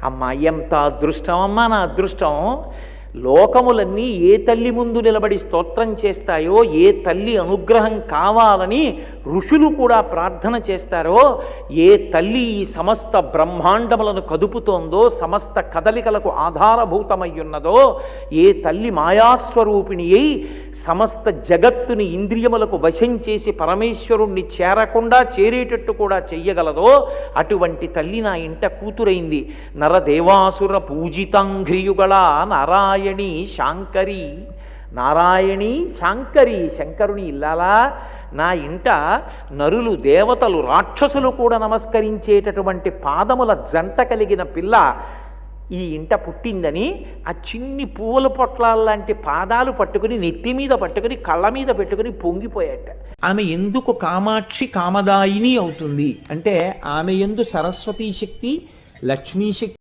అమ్మ ఎంత అదృష్టం అమ్మా, నా అదృష్టం. లోకములన్నీ ఏ తల్లి ముందు నిలబడి స్తోత్రం చేస్తాయో, ఏ తల్లి అనుగ్రహం కావాలని ఋషులు కూడా ప్రార్థన చేస్తారో, ఏ తల్లి ఈ సమస్త బ్రహ్మాండములను కదుపుతోందో, సమస్త కదలికలకు ఆధారభూతమయ్యున్నదో, ఏ తల్లి మాయాస్వరూపిణి అయి సమస్త జగత్తుని ఇంద్రియములకు వశం చేసి పరమేశ్వరుణ్ణి చేరకుండా చేరేటట్టు కూడా చెయ్యగలదో, అటువంటి తల్లి నా ఇంట కూతురైంది. నరదేవాసుర పూజితాంఘ్రియుగళ నారాయణి శాంకరి. నారాయణి శాంకరి, శంకరుని ఇల్లాలా. నా ఇంట నరులు, దేవతలు, రాక్షసులు కూడా నమస్కరించేటటువంటి పాదముల జంట కలిగిన పిల్ల ఈ ఇంట పుట్టిందని ఆ చిన్ని పువ్వుల పొట్లాల్లాంటి పాదాలు పట్టుకుని నెత్తి మీద పట్టుకుని కళ్ళ మీద పెట్టుకుని పొంగిపోయాట. ఆమె ఎందుకు కామాక్షి కామదాయిని అవుతుంది అంటే, ఆమె యందు సరస్వతీ శక్తి, లక్ష్మీ శక్తి